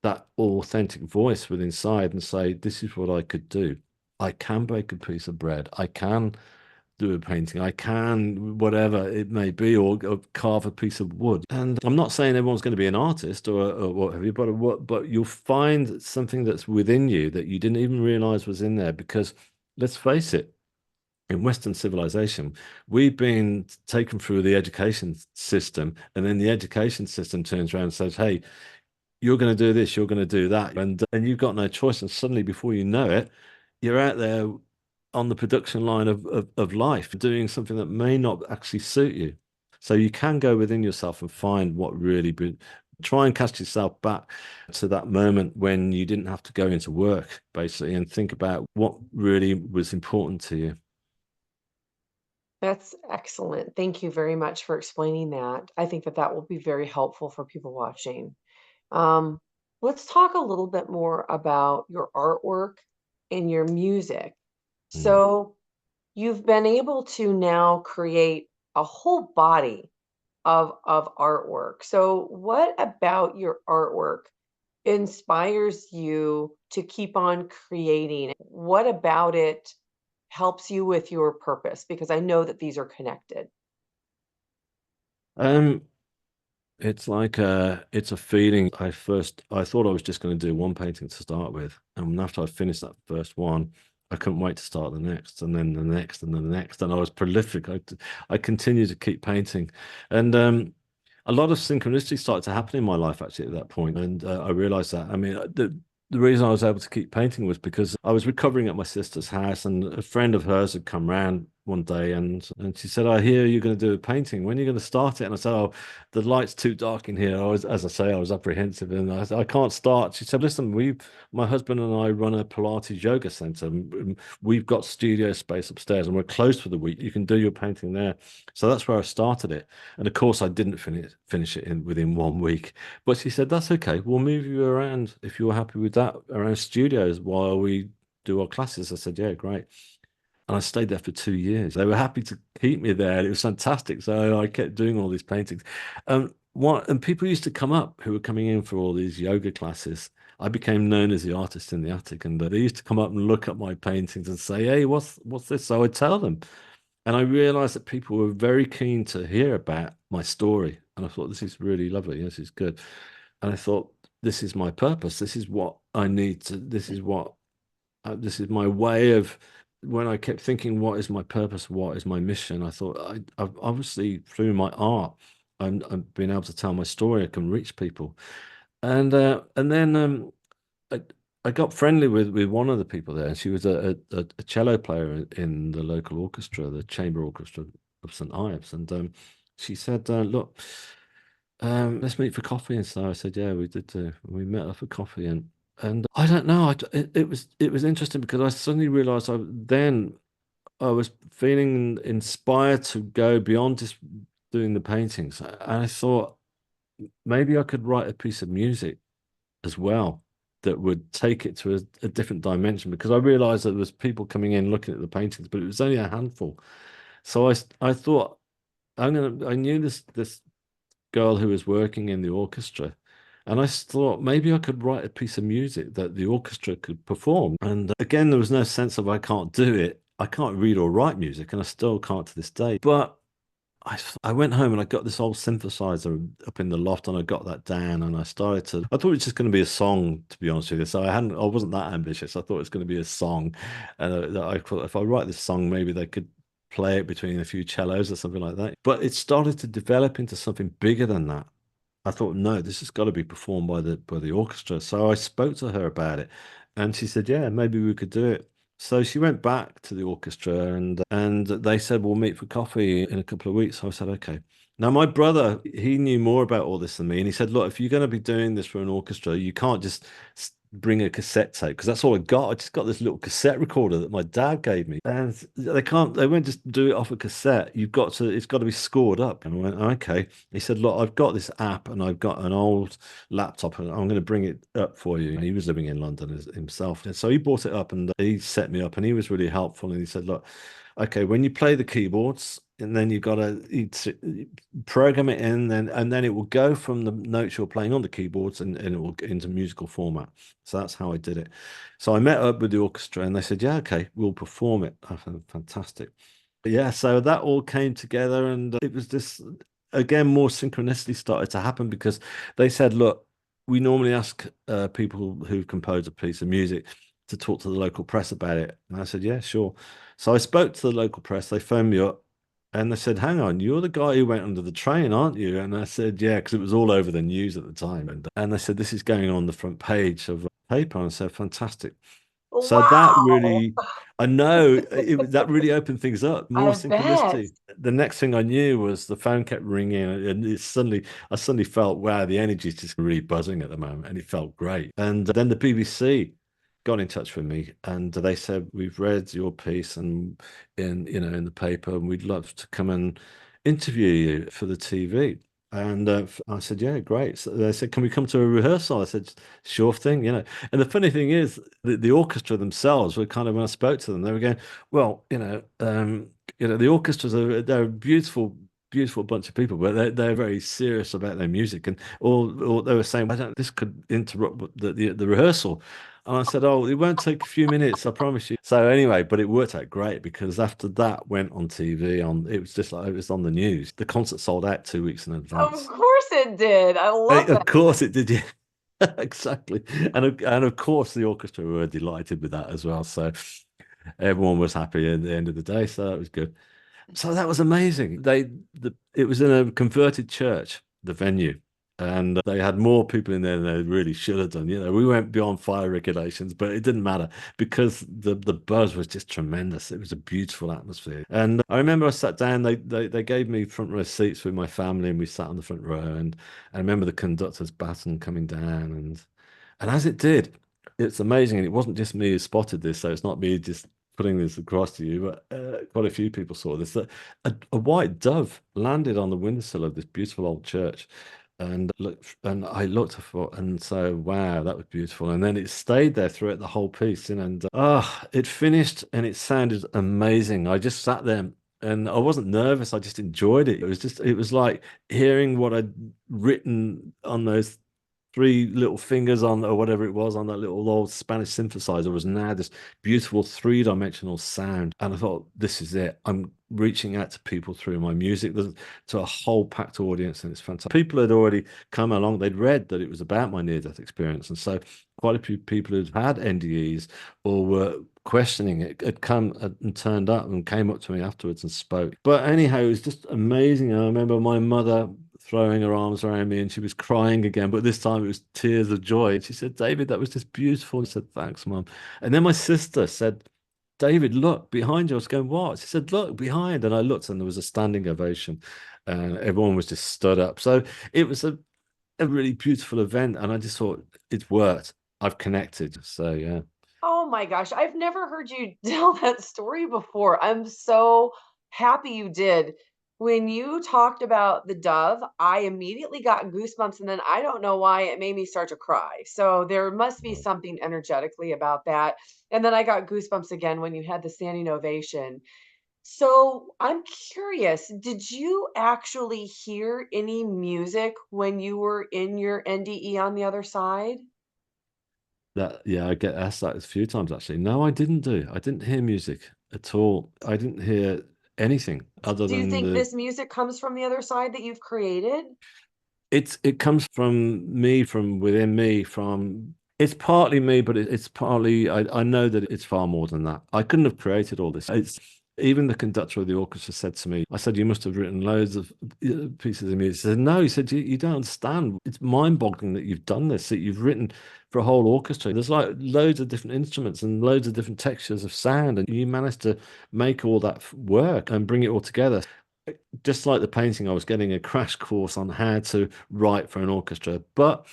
S1: that authentic voice within inside and say, this is what I could do. I can bake a piece of bread. I can do a painting. I can, whatever it may be, or carve a piece of wood. And I'm not saying everyone's going to be an artist or what have you, but you'll find something that's within you that you didn't even realize was in there. Because let's face it, in Western civilization, we've been taken through the education system, and then the education system turns around and says, "Hey, you're going to do this, you're going to do that," and you've got no choice. And suddenly, before you know it, you're out there on the production line of life, doing something that may not actually suit you. So you can go within yourself and find what really try and cast yourself back to that moment when you didn't have to go into work, basically, and think about what really was important to you.
S2: That's excellent. Thank you very much for explaining that. I think that that will be very helpful for people watching. Um, let's talk a little bit more about your artwork and your music.
S1: Mm.
S2: So, you've been able to now create a whole body of artwork. So, what about your artwork inspires you to keep on creating? What about it helps you with your purpose? Because I know that these are connected.
S1: Um, it's a feeling. I thought I was just going to do one painting to start with, and after I finished that first one, I couldn't wait to start the next, and then the next, and then the next, and I was prolific. I continued to keep painting, and a lot of synchronicity started to happen in my life actually at that point, and I realized that. I mean, the reason I was able to keep painting was because I was recovering at my sister's house, and a friend of hers had come round. one day, and she said, "I hear you're going to do a painting. When are you going to start it?" And I said, "Oh, the light's too dark in here." As I say, I was apprehensive, and I said, "I can't start." She said, "Listen, my husband and I run a Pilates yoga center. We've got studio space upstairs, and we're closed for the week. You can do your painting there." So that's where I started it. And of course, I didn't finish it in within 1 week. But she said, "That's okay. We'll move you around if you're happy with that around studios while we do our classes." I said, "Yeah, great." And I stayed there for 2 years. They were happy to keep me there. And it was fantastic. So I kept doing all these paintings. And people used to come up who were coming in for all these yoga classes. I became known as the artist in the attic, and they used to come up and look at my paintings and say, "Hey, what's this?" So I'd tell them. And I realized that people were very keen to hear about my story. And I thought, this is really lovely. This is good. And I thought, this is my purpose. This is what I need to, this is my way of, when I kept thinking, what is my purpose? What is my mission? I thought, I've obviously through my art, I've been able to tell my story. I can reach people. And then I, I got friendly with one of the people there, and she was a cello player in the local orchestra, the chamber orchestra of St. Ives, and she said, "Look, let's meet for coffee." And so I said, "Yeah, we did. We met up for coffee." And I don't know. It was interesting because I suddenly realized I was feeling inspired to go beyond just doing the paintings, and I thought maybe I could write a piece of music as well that would take it to a different dimension, because I realized that there was people coming in looking at the paintings, but it was only a handful. So I thought, I knew this girl who was working in the orchestra, and I thought maybe I could write a piece of music that the orchestra could perform. And again, there was no sense of I can't do it. I can't read or write music, and I still can't to this day. But I went home and I got this old synthesizer up in the loft, and I got that down, and I thought it was just going to be a song, to be honest with you. So I wasn't that ambitious. I thought it was going to be a song. And that I thought, if I write this song, maybe they could play it between a few cellos or something like that. But it started to develop into something bigger than that. I thought, no, this has got to be performed by the orchestra. So I spoke to her about it, and she said, yeah, maybe we could do it. So she went back to the orchestra, and they said, we'll meet for coffee in a couple of weeks. So I said, okay. Now my brother, he knew more about all this than me, and he said, look, if you're going to be doing this for an orchestra, you can't just bring a cassette tape, because that's all I got. I just got this little cassette recorder that my dad gave me, and they won't just do it off a cassette. It's got to be scored up. And I went, okay. He said, look, I've got this app, and I've got an old laptop, and I'm going to bring it up for you. And he was living in London himself, and so he brought it up, and he set me up, and he was really helpful. And he said, look, okay, when you play the keyboards, and then you've got to program it in, and then it will go from the notes you're playing on the keyboards, and it will get into musical format. So that's how I did it. So I met up with the orchestra, and they said, yeah, okay, we'll perform it. I thought, fantastic. Yeah, so that all came together, and it was this, again, more synchronicity started to happen, because they said, look, we normally ask people who've composed a piece of music to talk to the local press about it. And I said, yeah, sure. So I spoke to the local press. They phoned me up, and they said, hang on, you're the guy who went under the train, aren't you? And I said, yeah, because it was all over the news at the time. And they said, this is going on the front page of paper. And I said, fantastic. So that
S2: Wow.
S1: really, I know that really opened things up, more
S2: I bet.
S1: synchronicity. The next thing I knew was the phone kept ringing, and I suddenly felt, wow, the energy is just really buzzing at the moment, and it felt great. And then the BBC got in touch with me, and they said, we've read your piece and in the paper, and we'd love to come and interview you for the TV. And I said, yeah, great. So they said, can we come to a rehearsal? I said, sure thing. And the funny thing is, the orchestra themselves were kind of, when I spoke to them, they were going, well, the orchestras they're a beautiful, beautiful bunch of people, but they're very serious about their music, and all they were saying, I don't, this could interrupt the rehearsal. And I said, oh, it won't take a few minutes, I promise you. So anyway, but it worked out great, because after that went on TV, it was just like it was on the news. The concert sold out 2 weeks in
S2: Of
S1: advance.
S2: course it did. I love
S1: Of
S2: that.
S1: course it did, yeah. Exactly. And of course the orchestra were delighted with that as well. So everyone was happy at the end of the day. So that was good. So that was amazing. It was in a converted church, the venue. And they had more people in there than they really should have done. We went beyond fire regulations, but it didn't matter because the buzz was just tremendous. It was a beautiful atmosphere. And I remember I sat down, they gave me front row seats with my family, and we sat on the front row. And I remember the conductor's baton coming down, and as it did, it's amazing. And it wasn't just me who spotted this, so it's not me just putting this across to you, but quite a few people saw this. That a white dove landed on the windowsill of this beautiful old church, and I looked for, and so wow, that was beautiful. And then it stayed there throughout the whole piece, and it finished, and it sounded amazing. I just sat there. And I wasn't nervous. I just enjoyed it. It was like hearing what I'd written on those three little fingers on, or whatever it was, on that little old Spanish synthesizer, was now this beautiful three-dimensional sound. And I thought, this is it. I'm reaching out to people through my music, to a whole packed audience, and it's fantastic. People had already come along, they'd read that it was about my near-death experience. And so quite a few people who'd had NDEs or were questioning it had come and turned up and came up to me afterwards and spoke. But anyhow, it was just amazing. I remember my mother throwing her arms around me, and she was crying again, but this time it was tears of joy. And she said, David, that was just beautiful. I said, thanks, Mum. And then my sister said, David, look behind you. I was going, what? She said, look behind. And I looked, and there was a standing ovation, and everyone was just stood up. So it was a really beautiful event. And I just thought, it's worked. I've connected. So, yeah.
S2: Oh my gosh, I've never heard you tell that story before. I'm so happy you did. When you talked about the dove, I immediately got goosebumps, and then I don't know why it made me start to cry. So there must be something energetically about that. And then I got goosebumps again when you had the standing ovation. So I'm curious, did you actually hear any music when you were in your NDE on the other side?
S1: That, yeah, I get asked that a few times actually. No, I didn't do. I didn't hear music at all. I didn't hear anything other
S2: Do you
S1: than
S2: think
S1: the
S2: this music comes from the other side that you've created?
S1: it comes from me, from within me, from it's partly me, but it's partly I know that it's far more than that. I couldn't have created all this. It's even the conductor of the orchestra said to me, I said, you must have written loads of pieces of music. He said, no, he said, you don't understand. It's mind-boggling that you've done this, that you've written for a whole orchestra. There's like loads of different instruments and loads of different textures of sound, and you managed to make all that work and bring it all together. Just like the painting, I was getting a crash course on how to write for an orchestra. But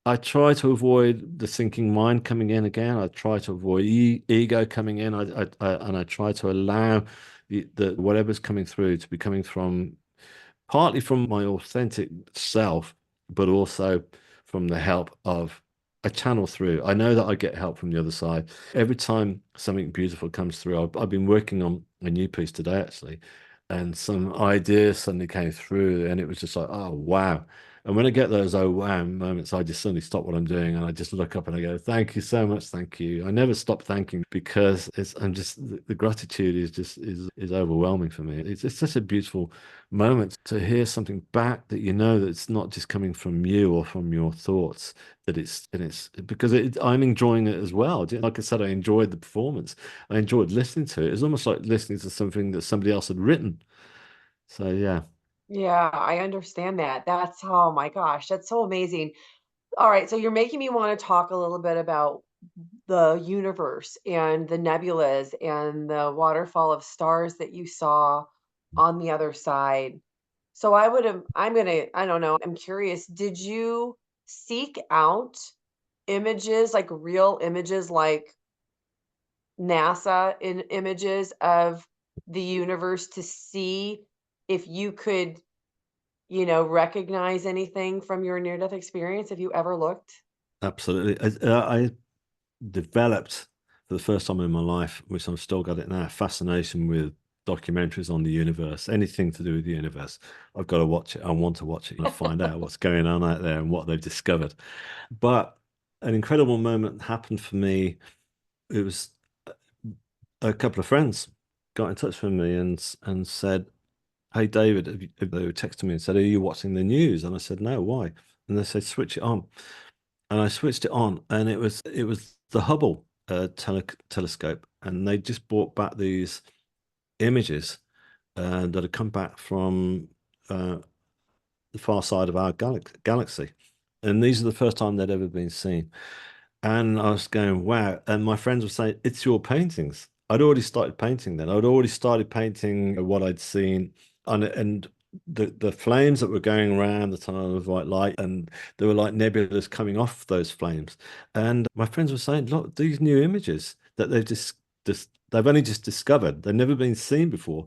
S1: I try to avoid the thinking mind coming in again. I try to avoid ego coming in. And I try to allow the whatever's coming through to be coming from partly from my authentic self, but also from the help of a channel through. I know that I get help from the other side. Every time something beautiful comes through, I've been working on a new piece today, actually, and some ideas suddenly came through, and it was just like, oh, wow. And when I get those oh wow moments, I just suddenly stop what I'm doing and I just look up and I go, thank you so much, thank you. I never stop thanking because I'm just the gratitude is just is overwhelming for me. It's such a beautiful moment to hear something back that you know that it's not just coming from you or from your thoughts, that it's because I'm enjoying it as well. Like I said, I enjoyed the performance. I enjoyed listening to it. It's almost like listening to something that somebody else had written. So yeah.
S2: Yeah, I understand that. That's oh my gosh, that's so amazing. All right, so you're making me want to talk a little bit about the universe and the nebulas and the waterfall of stars that you saw on the other side. So I don't know, I'm curious, did you seek out images, like real images, like NASA in images of the universe to see if you could, recognize anything from your near-death experience? Have you ever looked?
S1: Absolutely. I developed for the first time in my life, which I've still got it now, fascination with documentaries on the universe, anything to do with the universe. I've got to watch it. I want to watch it and find out what's going on out there and what they've discovered. But an incredible moment happened for me. It was a couple of friends got in touch with me and said, "Hey David," they were texting me and said, "Are you watching the news?" And I said, "No, why?" And they said, "Switch it on." And I switched it on, and it was the Hubble telescope, and they just brought back these images that had come back from uh, the far side of our galaxy. And these are the first time they'd ever been seen. And I was going, wow. And my friends were saying, it's your paintings. I'd already started painting then. I'd already started painting what I'd seen. And the flames that were going around the tunnel of white light, and there were like nebulas coming off those flames. And my friends were saying, look, these new images that just they've only just discovered, they've never been seen before.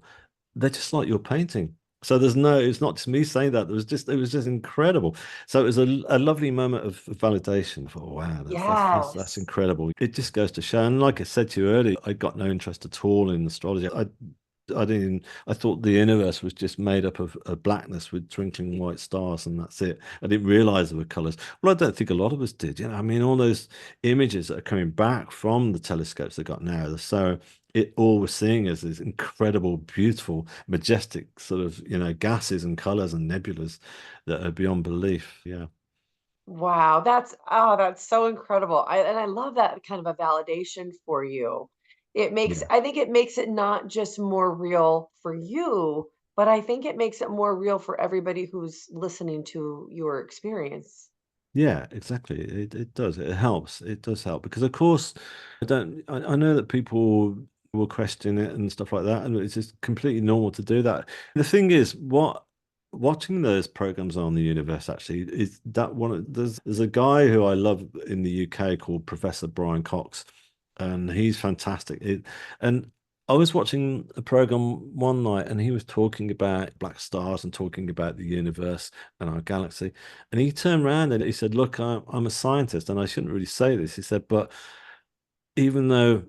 S1: They're just like your painting. So there's no, it's not just me saying that. It was just incredible. So it was a lovely moment of validation for, wow, that's
S2: Yes.
S1: incredible. It just goes to show. And like I said to you earlier, I got no interest at all in astrology. I didn't, I thought the universe was just made up of blackness with twinkling white stars, and that's it. I didn't realize there were colors. Well, I don't think a lot of us did. You know, I mean, all those images that are coming back from the telescopes they got now, they're so it all we're seeing is these incredible, beautiful, majestic sort of, gases and colors and nebulas that are beyond belief. Yeah.
S2: Wow, that's so incredible. I love that kind of a validation for you.
S1: Yeah.
S2: I think it makes it not just more real for you, but I think it makes it more real for everybody who's listening to your experience.
S1: Yeah, exactly. It does. It helps. It does help because, of course, I know that people will question it and stuff like that, and it's just completely normal to do that. The thing is, watching those programs on the universe actually is that there's a guy who I love in the UK called Professor Brian Cox, and he's fantastic. And I was watching a program one night, and he was talking about black stars and talking about the universe and our galaxy. And he turned around and he said, look, I'm a scientist and I shouldn't really say this. He said, but even though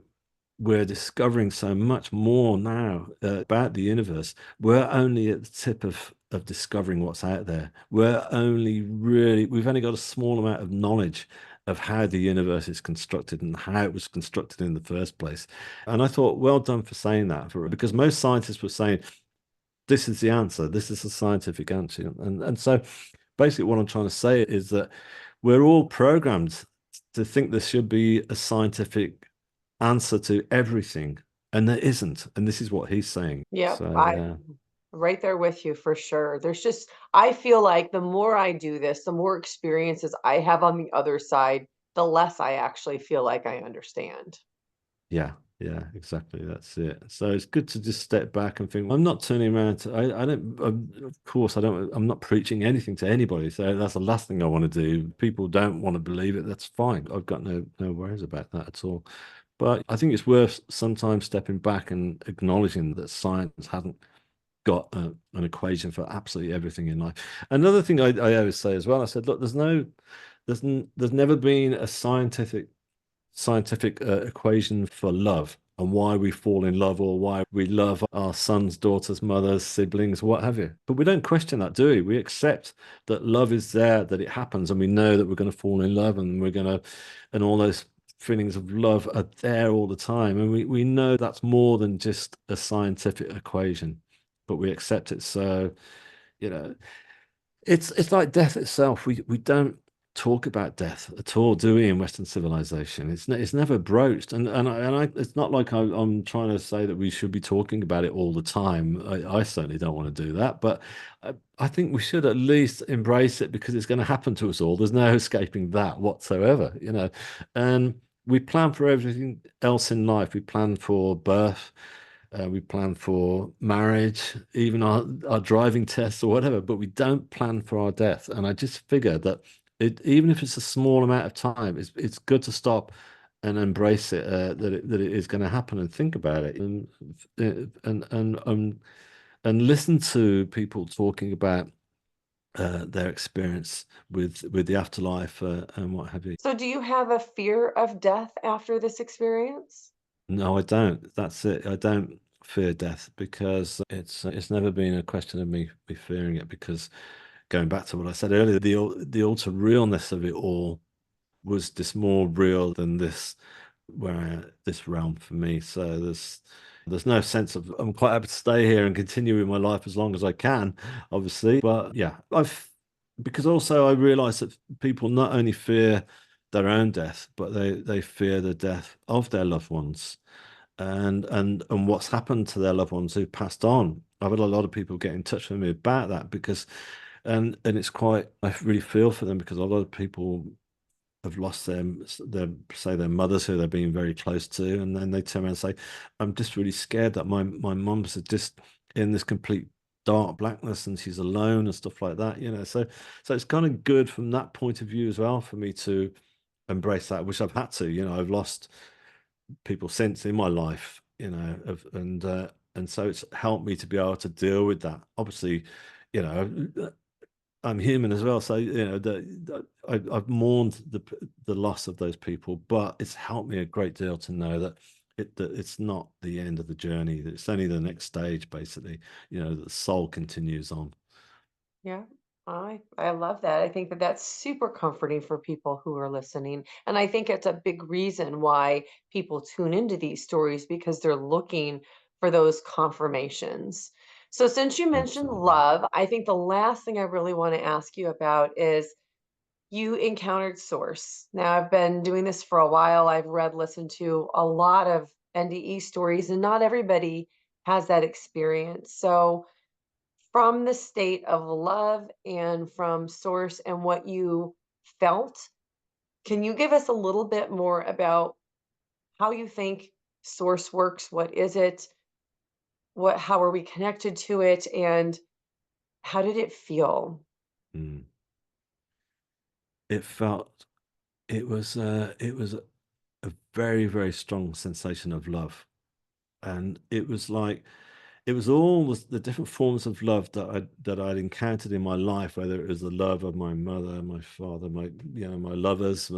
S1: we're discovering so much more now about the universe, we're only at the tip of discovering what's out there. We've only got a small amount of knowledge of how the universe is constructed and how it was constructed in the first place. And I thought, well done for saying that, because most scientists were saying, this is the answer. This is the scientific answer. And so basically what I'm trying to say is that we're all programmed to think there should be a scientific answer to everything, and there isn't. And this is what he's saying.
S2: Yep,
S1: So
S2: I
S1: yeah,
S2: right there with you for sure. I feel like the more I do this, the more experiences I have on the other side, the less I actually feel like I understand.
S1: yeah, yeah, exactly. That's it. So it's good to just step back and think. I'm not turning around to. I don't. Of course, I don't. I'm not preaching anything to anybody. So that's the last thing I want to do. People don't want to believe it. That's fine. I've got no worries about that at all. But I think it's worth sometimes stepping back and acknowledging that science hasn't got an equation for absolutely everything in life. Another thing I always say as well, I said, look, there's never been a scientific equation for love and why we fall in love or why we love our sons, daughters, mothers, siblings, what have you. But we don't question that, do we? We accept that love is there, that it happens, and we know that we're going to fall in love and and all those feelings of love are there all the time. And we know that's more than just a scientific equation, but we accept it. So, you know, it's like death itself. We don't talk about death at all, do we, in Western civilization? It's never broached, it's not like I'm trying to say that we should be talking about it all the time. I certainly don't want to do that, but I think we should at least embrace it because it's going to happen to us all. There's no escaping that whatsoever, And we plan for everything else in life. We plan for birth. We plan for marriage, even our driving tests or whatever, but we don't plan for our death. And I just figure that even if it's a small amount of time, it's good to stop and embrace it, that it is going to happen and think about it and listen to people talking about their experience with the afterlife and what have you.
S2: So do you have a fear of death after this experience?
S1: No, I don't. That's it. I don't fear death because it's never been a question of me fearing it. Because going back to what I said earlier, the ultra realness of it all was just more real than this realm for me. So there's no sense of I'm quite happy to stay here and continue with my life as long as I can, obviously. But yeah, I've because also I realize that people not only fear their own death, but they fear the death of their loved ones and what's happened to their loved ones who passed on. I've had a lot of people get in touch with me about that because And it's quite, I really feel for them because a lot of people have lost their say their mothers who they've been very close to, and then they turn around and say, I'm just really scared that my mum's just in this complete dark blackness and she's alone and stuff like that, so it's kind of good from that point of view as well for me to embrace that, which I've had to. I've lost people since in my life, and so it's helped me to be able to deal with that. Obviously, you know I'm human as well, so I've mourned the loss of those people, but it's helped me a great deal to know that it's not the end of the journey. That it's only the next stage, basically. That the soul continues on.
S2: Yeah, I love that. I think that that's super comforting for people who are listening, and I think it's a big reason why people tune into these stories because they're looking for those confirmations. So since you mentioned
S1: Absolutely.
S2: love, I think the last thing I really want to ask you about is you encountered source. Now I've been doing this for a while. I've read, listened to a lot of NDE stories, and not everybody has that experience. So from the state of love and from source and what you felt, can you give us a little bit more about how you think source works? What is it? How are we connected to it? And how did it feel?
S1: Mm. It felt it was a very, very strong sensation of love, and it was like it was all the different forms of love that I'd encountered in my life, whether it was the love of my mother, my father, my lovers,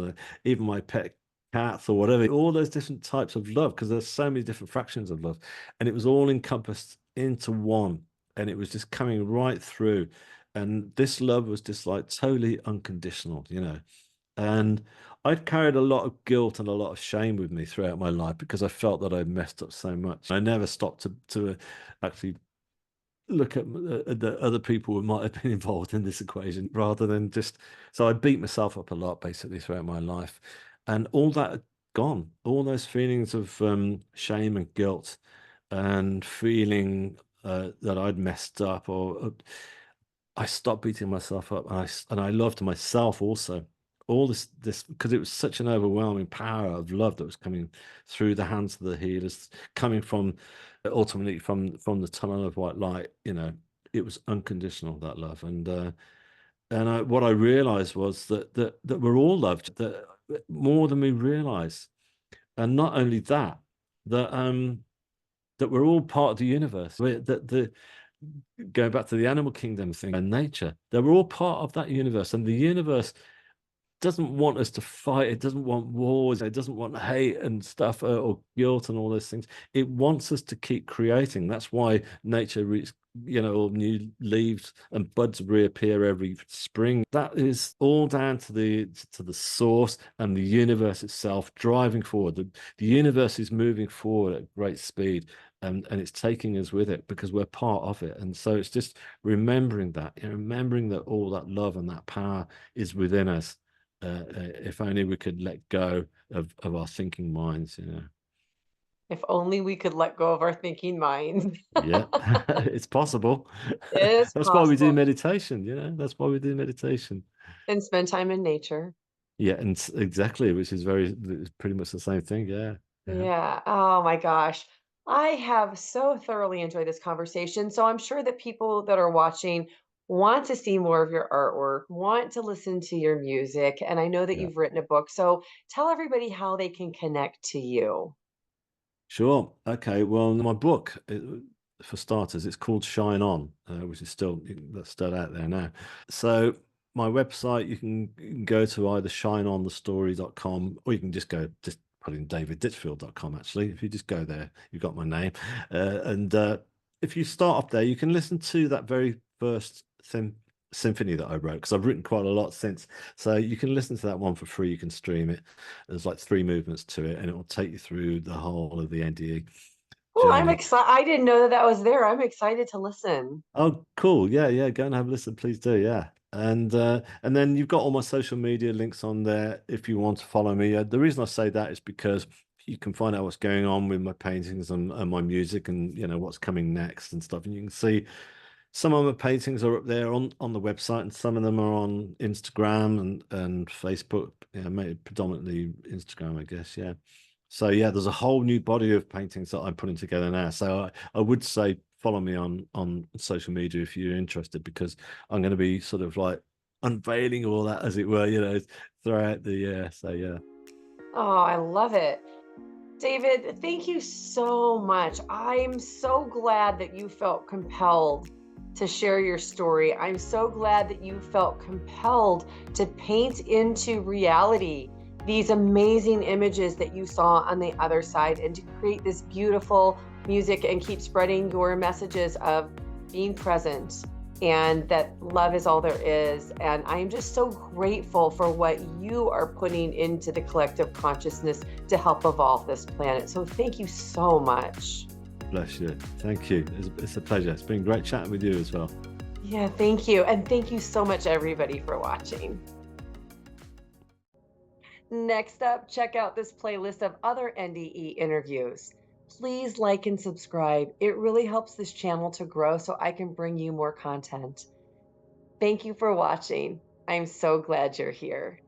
S1: even my pet cats or whatever. All those different types of love, because there's so many different fractions of love, and it was all encompassed into one, and it was just coming right through. And this love was just like totally unconditional. And I'd carried a lot of guilt and a lot of shame with me throughout my life because I felt that I'd messed up so much. I never stopped to actually look at the other people who might have been involved in this equation rather than just. So I beat myself up a lot basically throughout my life. And all that had gone, all those feelings of shame and guilt and feeling that I'd messed up or I stopped beating myself up, and I loved myself also. All this because it was such an overwhelming power of love that was coming through the hands of the healers, coming from ultimately from the tunnel of white light. It was unconditional, that love, and what I realized was that we're all loved, that more than we realize, and not only that, that that we're all part of the universe. That the Going back to the animal kingdom thing and nature, they're all part of that universe, and the universe doesn't want us to fight. It doesn't want wars. It doesn't want hate and stuff, or guilt and all those things. It wants us to keep creating. That's why nature all new leaves and buds reappear every spring. That is all down to the source and the universe itself driving forward. The universe is moving forward at great speed, and it's taking us with it because we're part of it. And so it's just remembering that, remembering that all that love and that power is within us. If only we could let go of our thinking minds.
S2: If only we could let go of our thinking minds.
S1: Yeah, it's possible.
S2: It is
S1: That's why we do
S2: possible.
S1: meditation. That's why we do meditation.
S2: And spend time in nature.
S1: Yeah, and exactly, which is it's pretty much the same thing. Yeah, yeah,
S2: Yeah. Oh my gosh. I have so thoroughly enjoyed this conversation. So I'm sure that people that are watching want to see more of your artwork, want to listen to your music. And I know that
S1: yeah.
S2: you've written a book. So tell everybody how they can connect to you.
S1: Sure. Okay. Well, my book, for starters, it's called Shine On, which is that's still out there now. So my website, you can go to either shineonthestory.com, or you can just put in davidditchfield.com. Actually, if you just go there, you've got my name. And if you start off there, you can listen to that very first symphony that I wrote, because I've written quite a lot since. So you can listen to that one for free. You can stream it. There's like three movements to it, and it will take you through the whole of the NDE
S2: Oh, I'm
S1: journey.
S2: excited. I didn't know that that was there. I'm excited to listen.
S1: Oh, cool. Yeah, yeah. Go and have a listen, please do. Yeah. And then you've got all my social media links on there if you want to follow me. The reason I say that is because you can find out what's going on with my paintings and my music, and what's coming next and stuff. And you can see some of my paintings are up there on the website, and some of them are on Instagram and Facebook. Yeah, maybe predominantly Instagram, I guess. Yeah. So yeah, there's a whole new body of paintings that I'm putting together now. So I would say follow me on social media if you're interested, because I'm going to be sort of like unveiling all that, as it were, throughout the year. So yeah.
S2: Oh, I love it. David, thank you so much. I'm so glad that you felt compelled to share your story. I'm so glad that you felt compelled to paint into reality these amazing images that you saw on the other side, and to create this beautiful music and keep spreading your messages of being present and that love is all there is. And I am just so grateful for what you are putting into the collective consciousness to help evolve this planet. So thank you so much.
S1: Bless you. Thank you. It's a pleasure. It's been great chatting with you as well.
S2: Yeah, thank you. And thank you so much, everybody, for watching. Next up, check out this playlist of other NDE interviews. Please like and subscribe. It really helps this channel to grow so I can bring you more content. Thank you for watching. I'm so glad you're here.